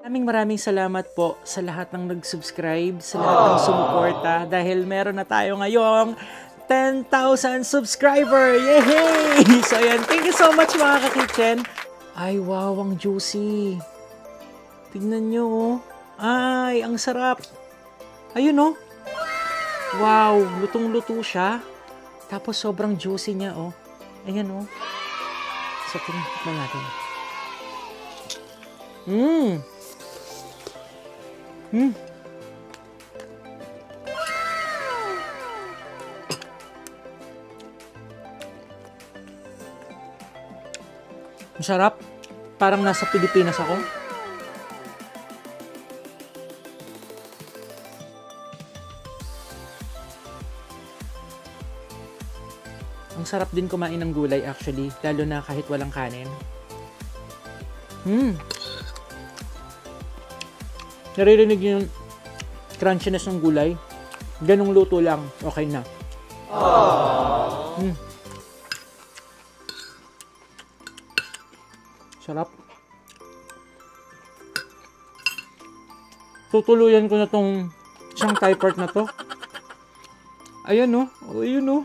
Maraming salamat po sa lahat ng nag-subscribe, sa lahat ng sumuporta dahil meron na tayo ngayong 10,000 subscriber! Yay! So ayan, thank you so much mga ka-kitchen. Ay wow, ang juicy. Tignan nyo oh. Ay, ang sarap. Ayun oh. Wow, lutong-luto siya. Tapos sobrang juicy niya oh. Ayan oh. So tingnan natin. Masarap. Parang nasa Pilipinas ako. Ang sarap din kumain ng gulay actually, lalo na kahit walang kanin. Naririnig yung crunchiness ng gulay. Ganong luto lang, okay na. Sarap. Tutuluyan ko na tong isang Thai part na to. Ayan oh. Ayun oh.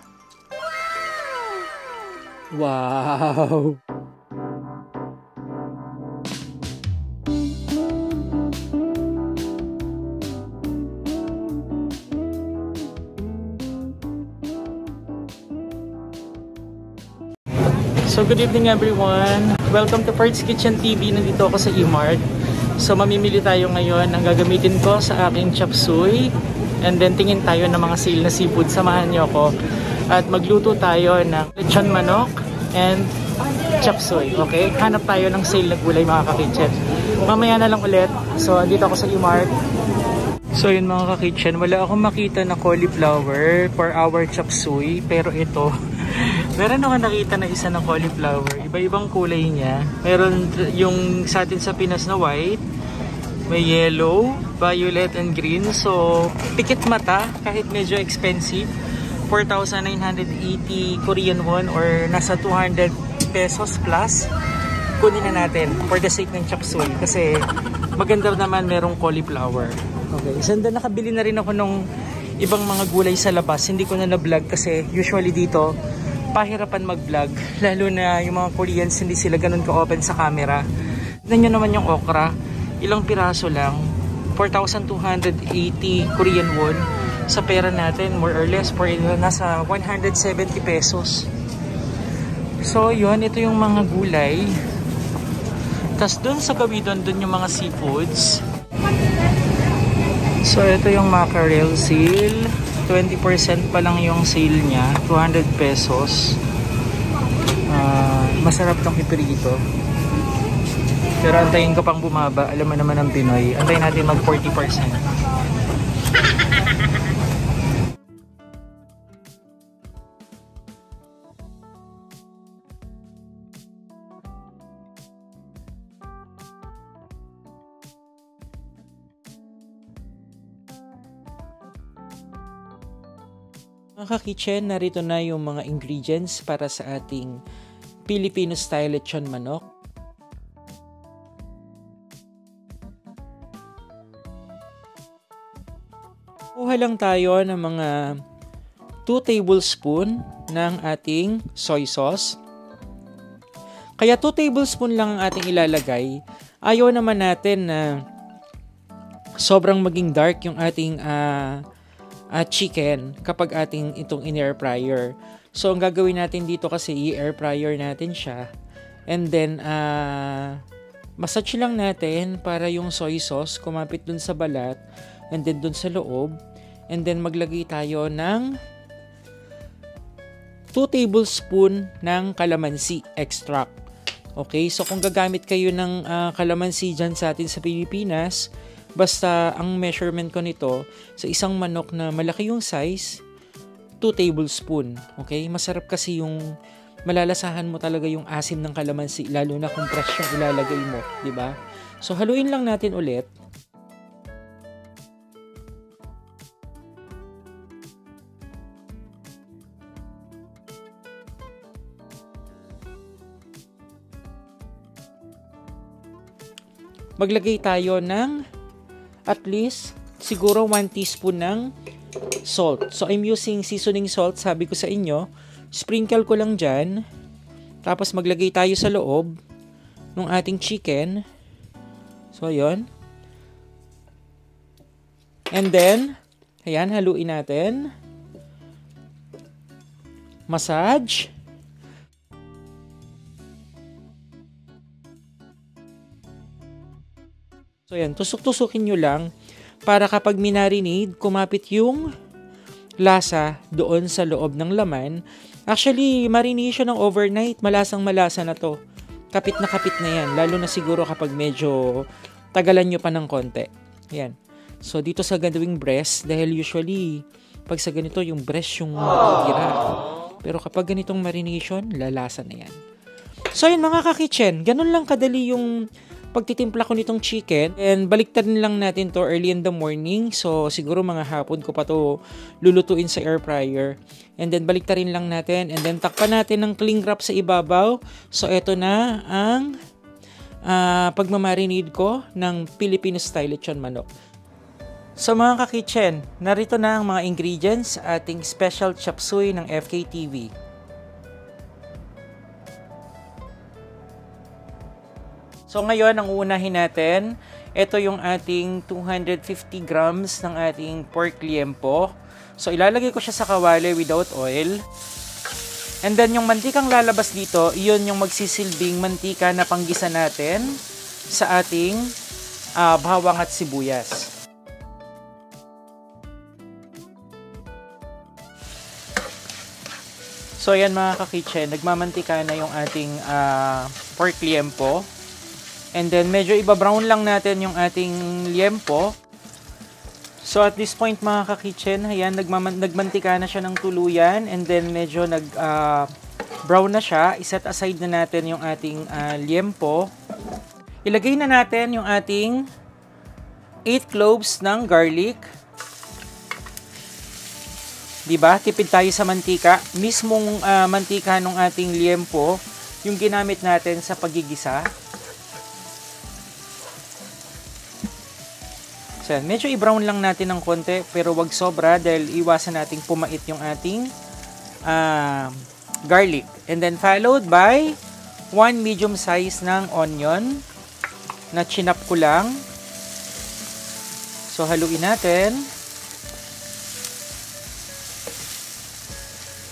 Wow. So good evening everyone. Welcome to Parts Kitchen TV. Nandito ako sa E-Mart. So mamimili tayo ngayon. Ang gagamitin ko sa aking chop suey. And then tingin tayo ng mga sale na seafood. Samahan niyo ako. At magluto tayo ng lechon manok and chop suey. Okay? Hanap tayo ng sale na gulay mga ka-kitchen. Mamaya na lang ulit. So andito ako sa E-Mart. So yun mga ka-kitchen. Wala akong makita na cauliflower for our chop suey. Pero ito... Meron ako nakita na isa na cauliflower. Iba-ibang kulay niya. Meron yung sa atin sa Pinas na white. May yellow, violet, and green. So, pikit mata kahit medyo expensive. 4,980 Korean won or nasa 200 pesos plus. Kunin na natin for the sake ng chop suey. Kasi maganda naman merong cauliflower. Okay. So, nakabili na rin ako ng ibang mga gulay sa labas. Hindi ko na na-vlog kasi usually dito pahirapan mag-vlog, lalo na yung mga Koreans hindi sila ganun ka-open sa camera. Tignan nyo naman yung okra, ilang piraso lang, 4,280 Korean won. Sa pera natin, more or less, nasa 170 pesos. So yun, ito yung mga gulay. Tapos dun sa gawidon, dun yung mga seafoods. So ito yung mackerel sale. 20% pa lang yung sale niya, 200 pesos. Masarap tong iprito. Pero antayin ko pang bumaba. Alam mo naman ang Pinoy. Antayin natin mag 40%. Mga ka-kitchen, narito na yung mga ingredients para sa ating Filipino style lechon manok. Kuha lang tayo ng mga 2 tablespoon ng ating soy sauce. Kaya 2 tablespoon lang ang ating ilalagay. Ayaw naman natin na sobrang maging dark yung ating chicken kapag ating itong in-air fryer. So, ang gagawin natin dito kasi i-air fryer natin siya. And then, massage lang natin para yung soy sauce kumapit dun sa balat and then dun sa loob. And then, maglagay tayo ng 2 tablespoon ng calamansi extract. Okay? So, kung gagamit kayo ng calamansi dyan sa atin sa Pilipinas, basta ang measurement ko nito sa isang manok na malaki yung size, 2 tablespoon. Okay? Masarap kasi yung malalasahan mo talaga yung asim ng kalamansi, lalo na kung fresh yung ilalagay mo, di ba? So haluin lang natin ulit. maglagay tayo ng at least siguro 1 teaspoon ng salt. So, I'm using seasoning salt, sabi ko sa inyo. Sprinkle ko lang dyan. Tapos, maglagay tayo sa loob ng ating chicken. So, ayun. And then, ayan, haluin natin. Massage. So, ayan, tusok-tusukin nyo lang para kapag minarinade, kumapit yung lasa doon sa loob ng laman. Actually, marination ng overnight, malasang-malasa na to. Kapit na yan, lalo na siguro kapag medyo tagalan nyo pa ng konti. Ayan. So, dito sa gagawing breast, dahil usually, pag sa ganito, yung breast yung matitira. Pero kapag ganitong marination, lalasa na yan. So, yun mga ka-kitchen, ganun lang kadali yung pagtitimpla ko nitong chicken. And baliktarin lang natin to early in the morning. So, siguro mga hapon ko pa to lulutuin sa air fryer. And then, baliktarin lang natin. And then, takpan natin ng cling wrap sa ibabaw. So, eto na ang pagmamarinade ko ng Filipino style lechon manok. So mga ka-kitchen, narito na ang mga ingredients sa ating special chop suey ng FKTV. So ngayon, ang uunahin natin, ito yung ating 250 grams ng ating pork liempo. So ilalagay ko siya sa kawali without oil. And then yung mantikang lalabas dito, iyon yung magsisilbing mantika na panggisa natin sa ating bawang at sibuyas. So, ayan mga ka-kitchen, nagmamantika na yung ating pork liempo. And then, medyo iba-brown lang natin yung ating liempo. So, at this point mga ka-kitchen, ayan, nagmantika na siya ng tuluyan. And then, medyo brown na siya. Iset aside na natin yung ating liempo. Ilagay na natin yung ating 8 cloves ng garlic. Diba? Tipid tayo sa mantika. Mismong mantika ng ating liempo, yung ginamit natin sa paggigisa. So, medyo i-brown lang natin ng konti, pero wag sobra dahil iwasan nating pumait yung ating garlic. And then followed by 1 medium size ng onion na chinap ko lang. So, haluin natin.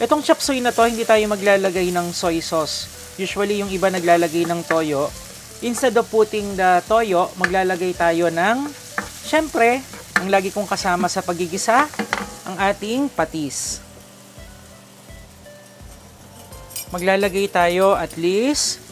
Itong chop suey na to, hindi tayo maglalagay ng soy sauce. Usually, yung iba naglalagay ng toyo. Instead of putting the toyo, maglalagay tayo ng, syempre, ang lagi kong kasama sa pagigisa, ang ating patis. Maglalagay tayo at least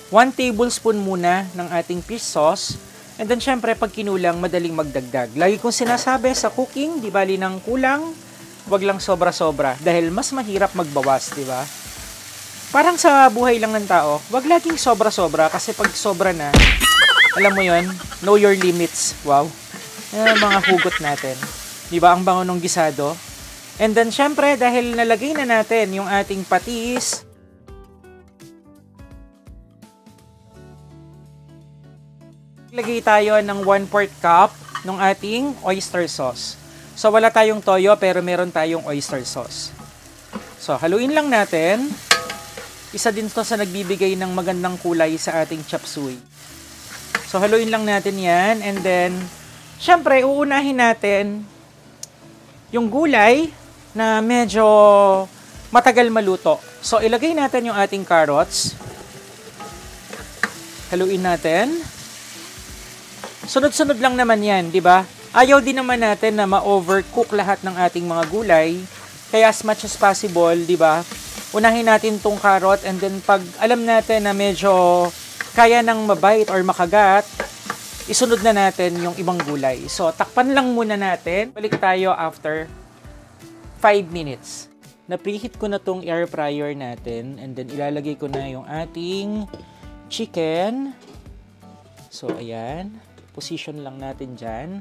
1 tablespoon muna ng ating fish sauce. And then, syempre, pag kinulang, madaling magdagdag. Lagi kong sinasabi sa cooking, di bali ng kulang, wag lang sobra-sobra dahil mas mahirap magbawas, di ba? Parang sa buhay lang ng tao, wag laging sobra-sobra kasi pag sobra na, alam mo yon, know your limits. Wow. Mga hugot natin. Di ba? Ang bango ng gisado. And then, syempre, dahil nalagay na natin yung ating patis, lagay tayo ng 1/4 cup ng ating oyster sauce. So, wala tayong toyo, pero meron tayong oyster sauce. So, haluin lang natin. Isa din to sa nagbibigay ng magandang kulay sa ating chop suey. So, haluin lang natin yan. And then, syempre, uunahin natin yung gulay na medyo matagal maluto. So, ilagay natin yung ating carrots. Haluin natin. Sunod-sunod lang naman yan, di ba? Ayaw din naman natin na ma-overcook lahat ng ating mga gulay. Kaya as much as possible, di ba? Unahin natin tong carrot and then pag alam natin na medyo kaya nang mabite or makagat, isunod na natin yung ibang gulay. So, takpan lang muna natin. Balik tayo after 5 minutes. Na-preheat ko na tong air fryer natin and then ilalagay ko na yung ating chicken. So, ayan. Position lang natin dyan.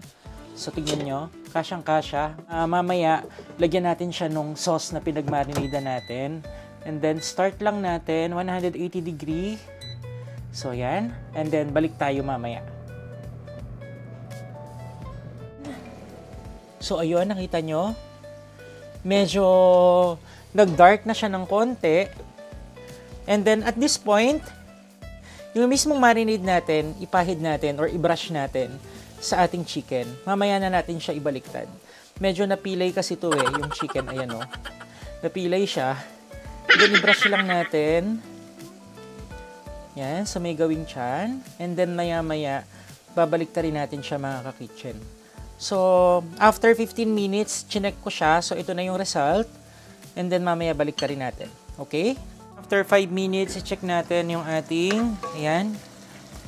So, tignan nyo, kasyang-kasya. Mamaya, lagyan natin siya nung sauce na pinagmarinida natin. And then, start lang natin, 180 degree. So, yan. And then, balik tayo mamaya. So, ayun, nakita nyo? Medyo nag-dark na siya ng konti. And then, at this point, yung mismong marinade natin, ipahid natin or i-brush natin sa ating chicken. Mamaya na natin siya ibaliktad. Medyo napilay kasi ito yung chicken. Ayan o. Napilay siya. Then, i-brush lang natin. Yan, sa may gawing tiyan. And then, maya-maya, babalik rin natin siya mga ka-kitchen. So, after 15 minutes, chinek ko siya. So, ito na yung result. And then, mamaya balik rin natin. Okay? After 5 minutes, i-check natin yung ating, ayan,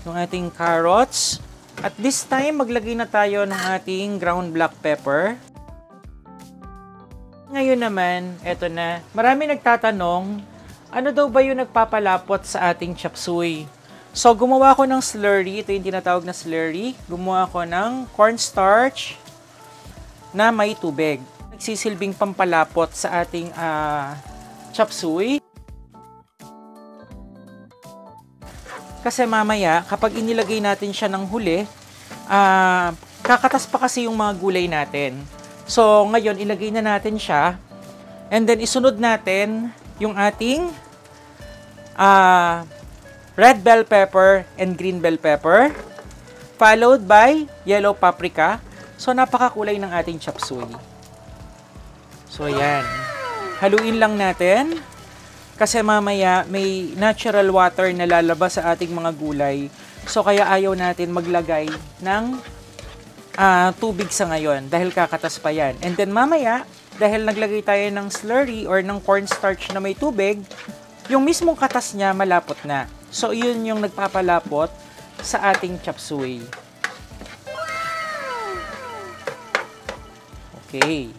yung ating carrots. At this time, maglagay na tayo ng ating ground black pepper. Ngayon naman, eto na. Marami nagtatanong, ano daw ba yung nagpapalapot sa ating chop suey? So, gumawa ko ng slurry. Ito yung tinatawag na slurry. Gumawa ko ng cornstarch na may tubig. Nagsisilbing pampalapot sa ating chop suey. Kasi mamaya, kapag inilagay natin siya ng huli, kakatas pa kasi yung mga gulay natin. So, ngayon, ilagay na natin siya. And then, isunod natin yung ating red bell pepper and green bell pepper, followed by yellow paprika. So, napakakulay ng ating chop suey. So, ayan. Haluin lang natin. Kasi mamaya, may natural water na lalabas sa ating mga gulay. So, kaya ayaw natin maglagay ng tubig sa ngayon dahil kakatas pa yan. And then, mamaya, dahil naglagay tayo ng slurry or ng cornstarch na may tubig, yung mismong katas niya malapot na. So, yun yung nagpapalapot sa ating chop suey. Okay.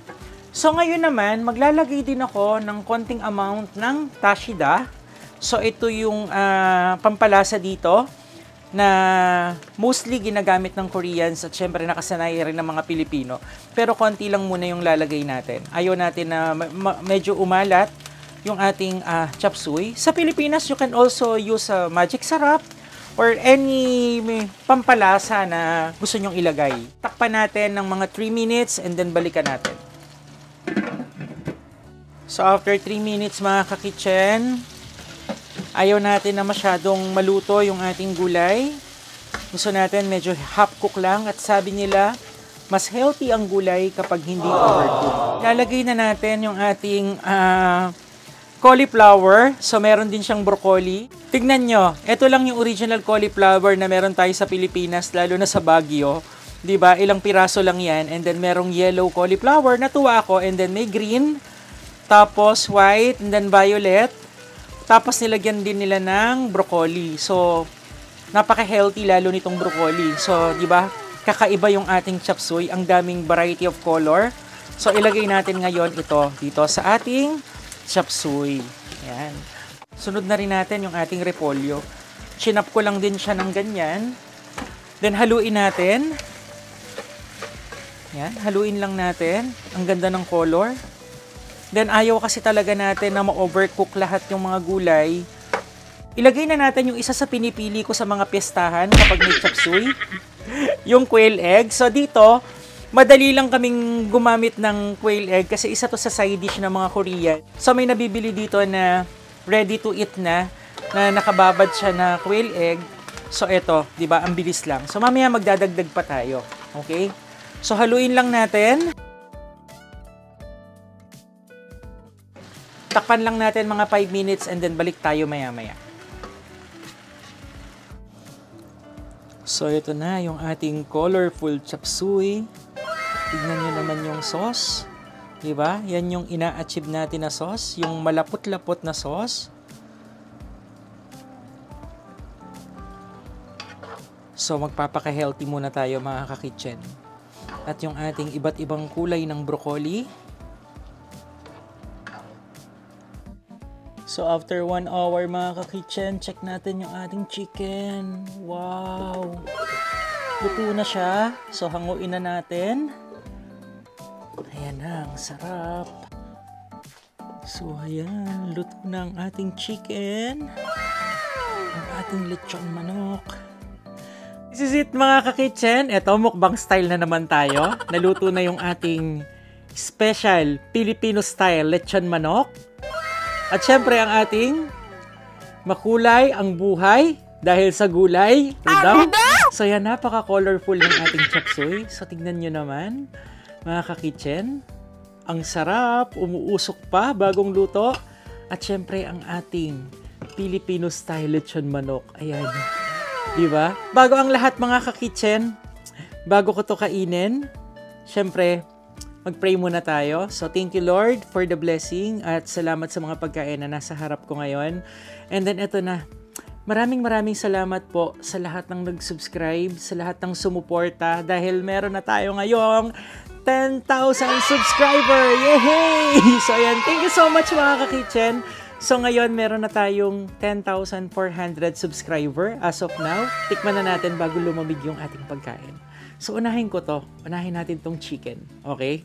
So, ngayon naman, maglalagay din ako ng konting amount ng Tashida. So, ito yung pampalasa dito na mostly ginagamit ng Koreans at syempre nakasanay rin ng mga Pilipino. Pero konti lang muna yung lalagay natin. Ayaw natin na medyo umalat yung ating chop suey. Sa Pilipinas, you can also use magic sarap or any pampalasa na gusto nyong ilagay. Takpan natin ng mga 3 minutes and then balikan natin. So, after 3 minutes mga ka-kitchen, ayaw natin na masyadong maluto yung ating gulay. Gusto natin medyo half cook lang at sabi nila, mas healthy ang gulay kapag hindi overcooked. Lalagay na natin yung ating cauliflower. So, meron din siyang broccoli. Tignan nyo, ito lang yung original cauliflower na meron tayo sa Pilipinas, lalo na sa Baguio. Diba? Ilang piraso lang yan. And then, merong yellow cauliflower. Natuwa ako. And then, may green. Tapos, white. And then, violet. Tapos, nilagyan din nila ng broccoli. So, napaka-healthy lalo nitong broccoli. So, diba? Kakaiba yung ating chop suey. Ang daming variety of color. So, ilagay natin ngayon ito dito sa ating chop suey. Ayan. Sunod na rin natin yung ating repolyo. Chinap ko lang din siya ng ganyan. Then, haluin natin. Ayan. Haluin lang natin. Ang ganda ng color. Then, ayaw kasi talaga natin na ma-overcook lahat yung mga gulay. Ilagay na natin yung isa sa pinipili ko sa mga piyestahan kapag may chop suey. Yung quail egg. So, dito, madali lang kaming gumamit ng quail egg kasi isa to sa side dish ng mga Korean. So, may nabibili dito na ready to eat na nakababad siya na quail egg. So, eto, di ba? Ang bilis lang. So, mamaya magdadagdag pa tayo. Okay? So, haluin lang natin. Takpan lang natin mga 5 minutes and then balik tayo maya-maya. So, ito na yung ating colorful chop suey. Tignan nyo naman yung sauce. Diba? Yan yung ina-achieve natin na sauce. Yung malapot-lapot na sauce. So, magpapaka-healthy muna tayo mga ka-kitchen. At yung ating iba't ibang kulay ng broccoli. So, after 1 hour mga ka-kitchen, check natin yung ating chicken. Wow! Luto na siya. So, hanguin na natin. Ayan na, ang sarap. So, ayan. Luto na ang ating chicken. ang ating lechon manok. This is it mga ka-kitchen. Ito, mukbang style na naman tayo. Naluto na yung ating special Filipino style lechon manok. At syempre ang ating makulay ang buhay dahil sa gulay. So yan, napaka-colorful ng ating chop suey. So tignan nyo naman mga ka-kitchen. Ang sarap, umuusok pa, bagong luto. At syempre ang ating Filipino style lechon manok. Ayan. Diba? Bago ang lahat mga ka-kitchen, bago ko to kainin, syempre, mag-pray muna tayo. So thank you Lord for the blessing at salamat sa mga pagkain na nasa harap ko ngayon. And then eto na. Maraming salamat po sa lahat ng nag-subscribe, sa lahat ng sumuporta dahil meron na tayo ngayong 10,000 subscriber! Yay! So ayan, thank you so much mga ka-kitchen. So ngayon, meron na tayong 10,400 subscriber as of now. Tikman na natin bago lumamig yung ating pagkain. So unahin ko to. Unahin natin tong chicken. Okay?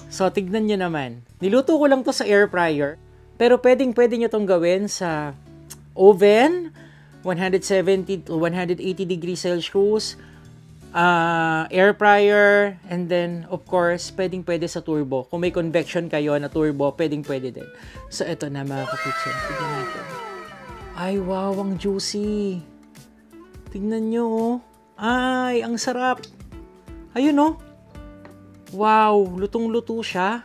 So tignan nyo naman. Niluto ko lang to sa air fryer. Pero pwede nyo tong gawin sa oven, 170 to 180 degrees Celsius, air fryer, and then of course pwede sa turbo. Kung may convection kayo na turbo, pwede din. So eto na mga ka-kitchen, tignan natin. Ay wow, ang juicy. Tignan nyo oh. Ay, ang sarap. Ayun oh. Wow, lutong-luto siya.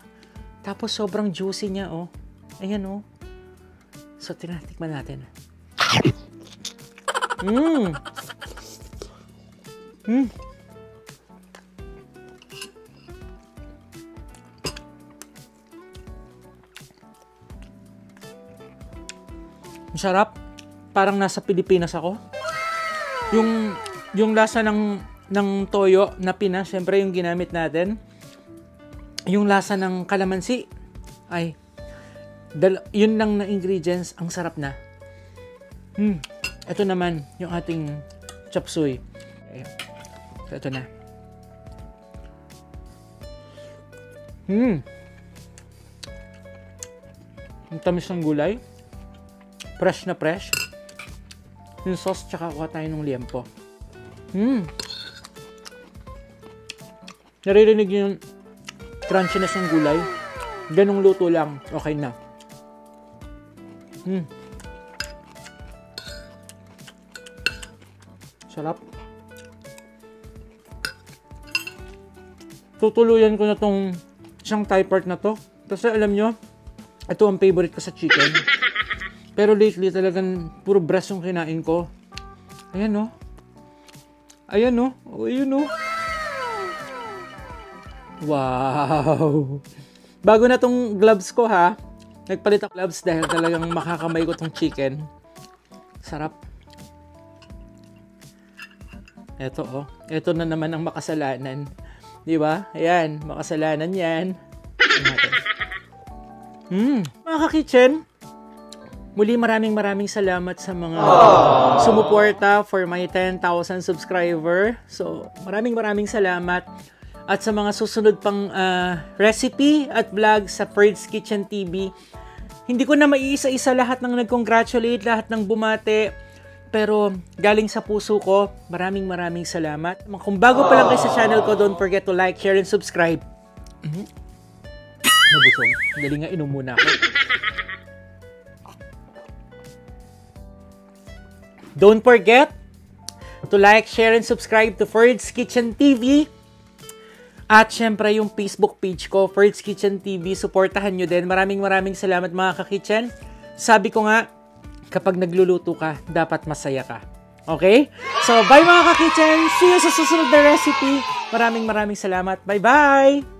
Tapos sobrang juicy niya oh. Ayan oh. So tikman natin. Masarap. Parang nasa Pilipinas ako. Yung lasa ng toyo na Pinas, syempre yung ginamit natin. Yung lasa ng kalamansi. Ay, yun lang na ingredients, ang sarap na. Ito naman yung ating chop suey. So, ito na. Ang tamis ng gulay. Fresh na fresh. Yung sauce, tsaka kuha tayo ng liempo. Naririnig yung crunchiness ng gulay. Ganong luto lang. Okay na. Sarap. Tutuluyan ko na tong isang Thai part na to. Kasi alam nyo, ito ang favorite ko sa chicken. Pero lately talagang puro breast yung kinain ko. Ayan o. Ayan o. Ayan o. Wow. Bago na tong gloves ko ha. Nagpalit ako gloves dahil talagang makakamay ko tong chicken. Sarap. Eto oh. Eto na naman ang makasalanan. Di ba? Ayan, makasalanan yan. Mga ka-kitchen, muli maraming salamat sa mga sumuporta for my 10,000 subscriber. So, maraming salamat. At sa mga susunod pang recipe at vlog sa Ferds Kitchen TV. Hindi ko na maiisa-isa lahat ng nag-congratulate, lahat ng bumate. Pero galing sa puso ko, maraming salamat. Kung bago pa lang kayo sa channel ko, don't forget to like, share, and subscribe. Nabusog. Dali nga, inom muna ako. Don't forget to like, share, and subscribe to Ferds Kitchen TV. At syempre yung Facebook page ko, Ferds Kitchen TV. Suportahan nyo din. Maraming salamat mga ka-kitchen. Sabi ko nga, kapag nagluluto ka, dapat masaya ka. Okay? So, bye mga ka-kitchen! See you sa susunod na recipe. Maraming salamat. Bye-bye!